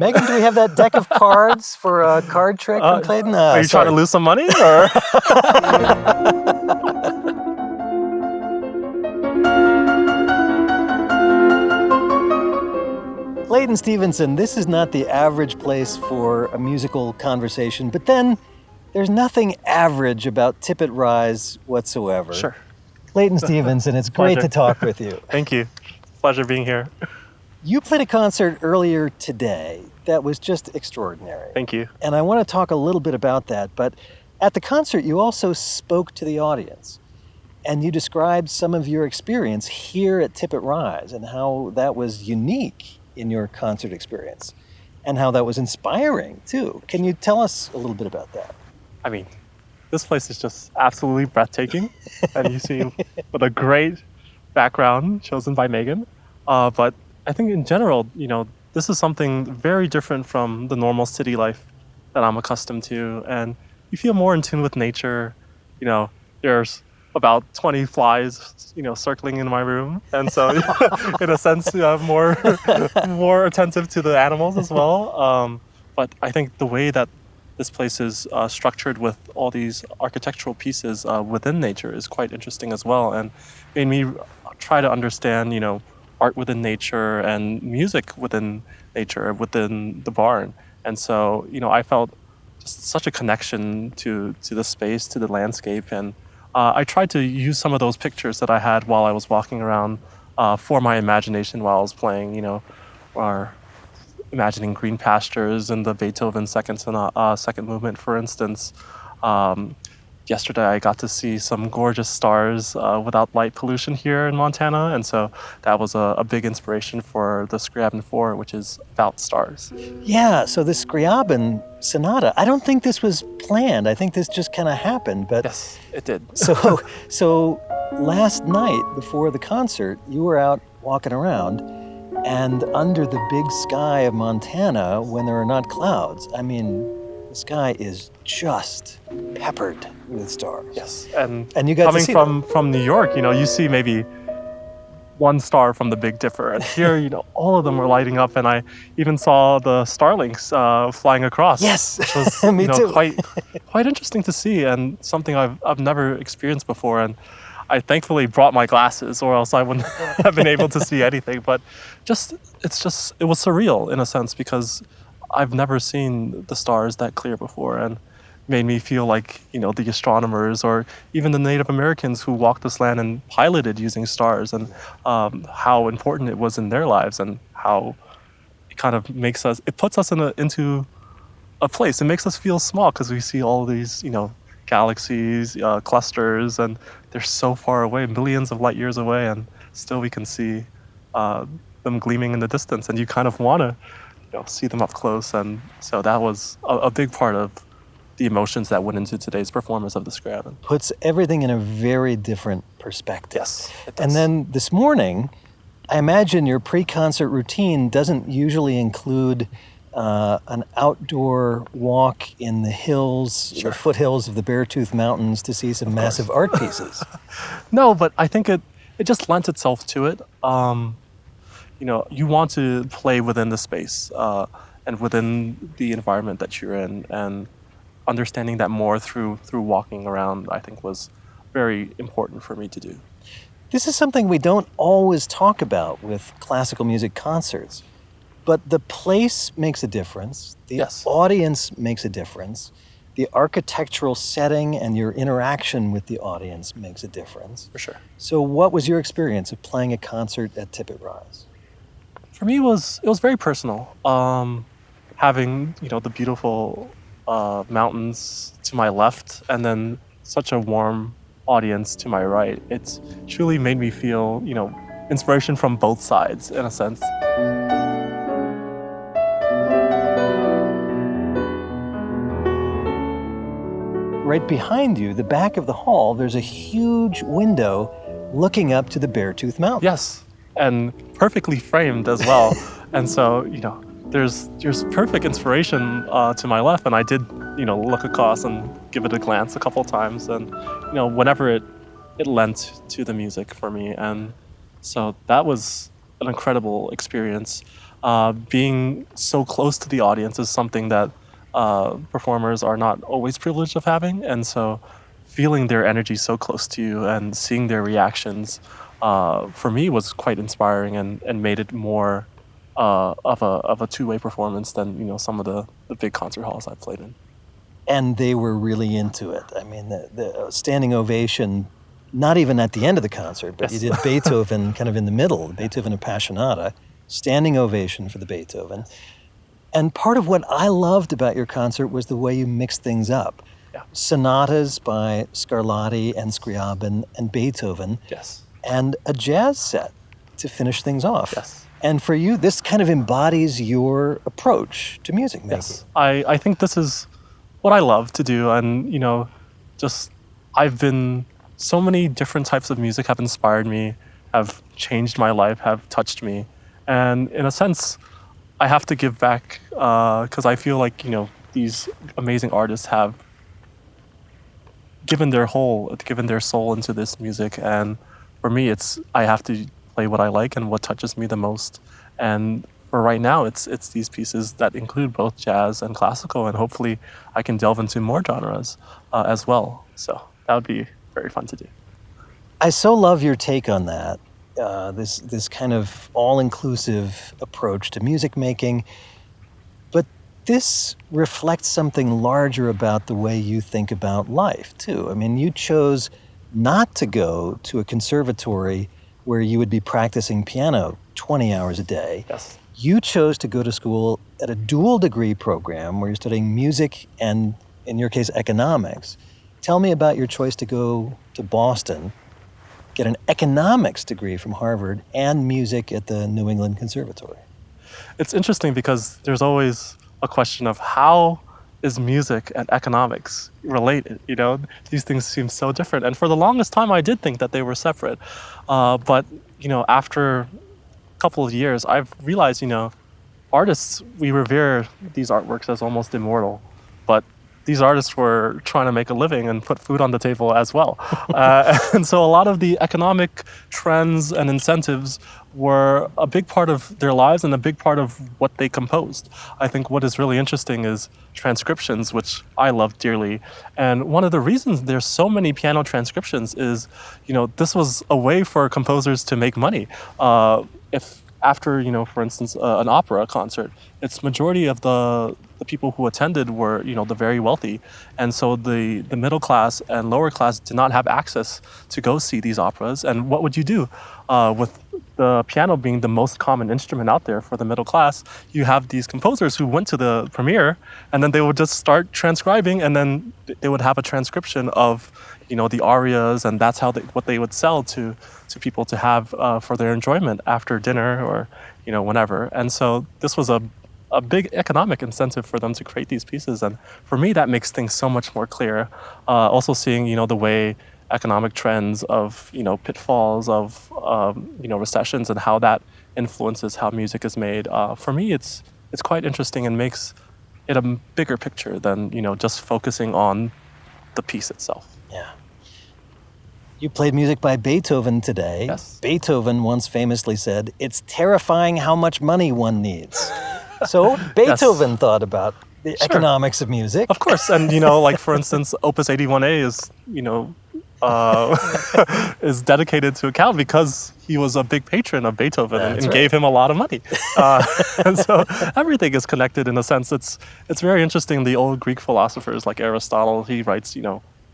Megan, do we have that deck of cards for a card trick from Clayton? Are you trying to lose some money? Or? Clayton Stephenson, this is not the average place for a musical conversation, but then there's nothing average about Tippet Rise whatsoever. Sure. Clayton Stephenson, it's great to talk with you. Thank you. Pleasure being here. You played a concert earlier today that was just extraordinary. Thank you. And I want to talk a little bit about that, but at the concert you also spoke to the audience and you described some of your experience here at Tippet Rise and how that was unique in your concert experience and how that was inspiring too. Can you tell us a little bit about that? I mean, this place is just absolutely breathtaking. And you see what a great background chosen by Megan. But I think in general, this is something very different from the normal city life that I'm accustomed to. And you feel more in tune with nature. There's about 20 flies, circling in my room. And so in a sense, I'm more attentive to the animals as well. But I think the way that this place is structured with all these architectural pieces within nature is quite interesting as well, and made me try to understand, art within nature and music within nature, within the barn. And so, I felt just such a connection to the space, to the landscape. And I tried to use some of those pictures that I had while I was walking around for my imagination while I was playing, or imagining green pastures and the Beethoven second movement, for instance. Yesterday, I got to see some gorgeous stars without light pollution here in Montana, and so that was a big inspiration for the Scriabin 4, which is about stars. Yeah, so the Scriabin Sonata, I don't think this was planned. I think this just kind of happened. But yes, it did. So last night before the concert, you were out walking around, and under the big sky of Montana, when there are not clouds, the sky is just peppered with stars. Yes, and you got coming to see from New York, you see maybe one star from the Big Dipper, and here, all of them were lighting up, and I even saw the starlings flying across. Yes, which was me too. quite interesting to see, and something I've never experienced before. And I thankfully brought my glasses, or else I wouldn't have been able to see anything. But it was surreal in a sense, because I've never seen the stars that clear before, and made me feel like, the astronomers or even the Native Americans who walked this land and piloted using stars, and how important it was in their lives, and how it kind of puts us into a place. It makes us feel small because we see all these, galaxies, clusters, and they're so far away, millions of light years away, and still we can see them gleaming in the distance, and you kind of want to see them up close. And so that was a big part of the emotions that went into today's performance of the Scriabin. Puts everything in a very different perspective. Yes, it does. And then this morning, I imagine your pre-concert routine doesn't usually include an outdoor walk in the hills, Sure. the foothills of the Beartooth Mountains to see some massive art pieces. No, but I think it just lent itself to it. You want to play within the space and within the environment that you're in, and understanding that more through walking around, I think, was very important for me to do. This is something we don't always talk about with classical music concerts, but the place makes a difference. The Yes. audience makes a difference. The architectural setting and your interaction with the audience makes a difference. For sure. So what was your experience of playing a concert at Tippet Rise? For me, it was very personal. Having the beautiful mountains to my left, and then such a warm audience to my right. It's truly made me feel inspiration from both sides in a sense. Right behind you, the back of the hall, there's a huge window looking up to the Beartooth Mountain. Yes, and perfectly framed as well. And so, there's perfect inspiration to my left, and I did, look across and give it a glance a couple times, and whenever it lent to the music for me. And so that was an incredible experience. being so close to the audience is something that performers are not always privileged of having, and so feeling their energy so close to you and seeing their reactions for me was quite inspiring and made it more of a two-way performance than some of the big concert halls I've played in. And they were really into it. I mean, the standing ovation, not even at the end of the concert, but Yes. you did Beethoven kind of in the middle, the Beethoven Appassionata, standing ovation for the Beethoven. And part of what I loved about your concert was the way you mixed things up. Yeah. Sonatas by Scarlatti and Scriabin and Beethoven, Yes. and a jazz set to finish things off. Yes. And for you, this kind of embodies your approach to music making. Yes. I think this is what I love to do, and just I've been so many different types of music have inspired me, have changed my life, have touched me, and in a sense, I have to give back because I feel like these amazing artists have given their soul into this music, and for me, I have to play what I like and what touches me the most, and for right now, it's these pieces that include both jazz and classical, and hopefully, I can delve into more genres as well. So that would be very fun to do. I so love your take on that. This kind of all-inclusive approach to music making, but this reflects something larger about the way you think about life too. I mean, you chose not to go to a conservatory where you would be practicing piano 20 hours a day. Yes. You chose to go to school at a dual degree program where you're studying music and, in your case, economics. Tell me about your choice to go to Boston, get an economics degree from Harvard, and music at the New England Conservatory. It's interesting because there's always a question of how is music and economics related? These things seem so different. And for the longest time, I did think that they were separate. But after a couple of years, I've realized, artists, we revere these artworks as almost immortal, but these artists were trying to make a living and put food on the table as well. And so a lot of the economic trends and incentives were a big part of their lives and a big part of what they composed. I think what is really interesting is transcriptions, which I love dearly. And one of the reasons there's so many piano transcriptions is, this was a way for composers to make money. If after, for instance, an opera concert, it's majority of the people who attended were, the very wealthy. And so the middle class and lower class did not have access to go see these operas. And what would you do? With the piano being the most common instrument out there for the middle class, you have these composers who went to the premiere and then they would just start transcribing, and then they would have a transcription of, the arias, and that's what they would sell to people to have for their enjoyment after dinner or, whenever. And so this was a big economic incentive for them to create these pieces. And for me, that makes things so much more clear. Also seeing, the way economic trends of, pitfalls of, recessions and how that influences how music is made. For me, it's quite interesting and makes it a bigger picture than, just focusing on the piece itself. Yeah. You played music by Beethoven today. Yes. Beethoven once famously said, "It's terrifying how much money one needs." So Beethoven thought about the economics of music. Of course. And, like, for instance, Opus 81A is, is dedicated to account because he was a big patron of Beethoven and gave him a lot of money. And so everything is connected in a sense. It's very interesting. The old Greek philosophers like Aristotle, he writes,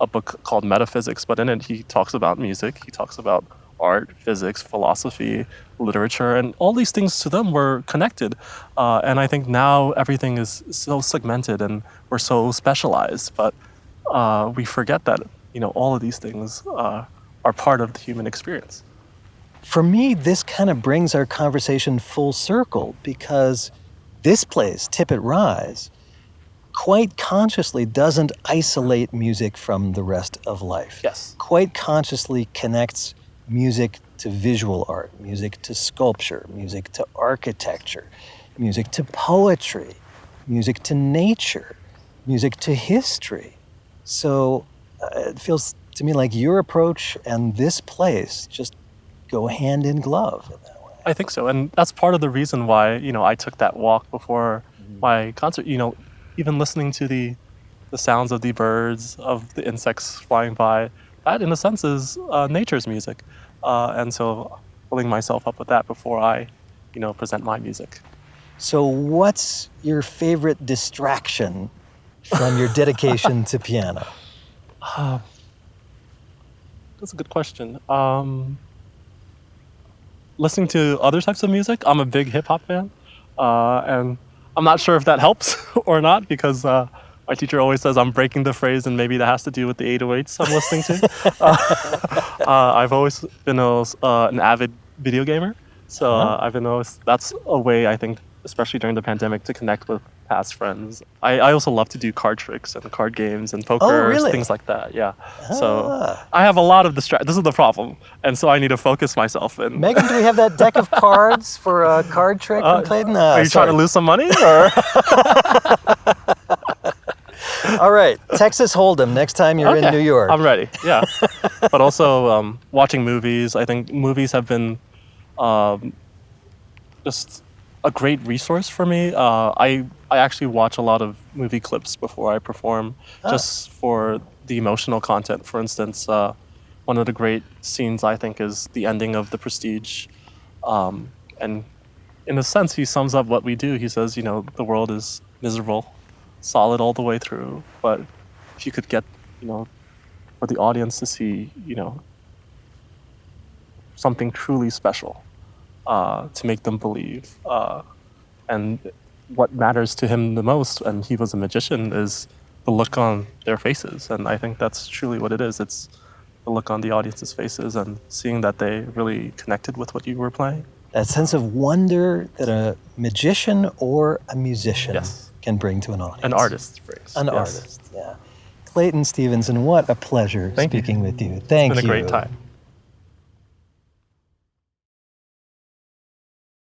a book called Metaphysics, but in it he talks about music, he talks about art, physics, philosophy, literature, and all these things to them were connected. And I think now everything is so segmented and we're so specialized, but we forget that, all of these things are part of the human experience. For me, this kind of brings our conversation full circle because this place, Tippet Rise, quite consciously doesn't isolate music from the rest of life. Yes. Quite consciously connects music to visual art, music to sculpture, music to architecture, music to poetry, music to nature, music to history. So it feels to me like your approach and this place just go hand in glove in that way. I think so, and that's part of the reason why I took that walk before my concert. Even listening to the sounds of the birds, of the insects flying by, that in a sense is nature's music, and so filling myself up with that before I, present my music. So, what's your favorite distraction from your dedication to piano? That's a good question. Listening to other types of music. I'm a big hip hop fan, and I'm not sure if that helps or not because my teacher always says I'm breaking the phrase, and maybe that has to do with the 808s I'm listening to. I've always been an avid video gamer, so I've been always. That's a way I think, especially during the pandemic, to connect with past friends. I also love to do card tricks and card games and poker, really? things like that. Yeah. So I have a lot of distract. This is the problem, and so I need to focus myself. And Megan, do we have that deck of cards for a card trick from Clayton? are you trying to lose some money? Or? All right, Texas Hold'em next time you're in New York. I'm ready. Yeah, but also watching movies. I think movies have been just a great resource for me. I actually watch a lot of movie clips before I perform, just for the emotional content. For instance, one of the great scenes I think is the ending of The Prestige, and in a sense, he sums up what we do. He says, the world is miserable, solid all the way through, but if you could get, for the audience to see, something truly special, to make them believe. And what matters to him the most, and he was a magician, is the look on their faces. And I think that's truly what it is. It's the look on the audience's faces and seeing that they really connected with what you were playing. That sense of wonder that a magician or a musician can bring to an audience. An artist brings. An artist, yeah. Clayton Stephenson, what a pleasure speaking with you. Thank you. It's been a great time.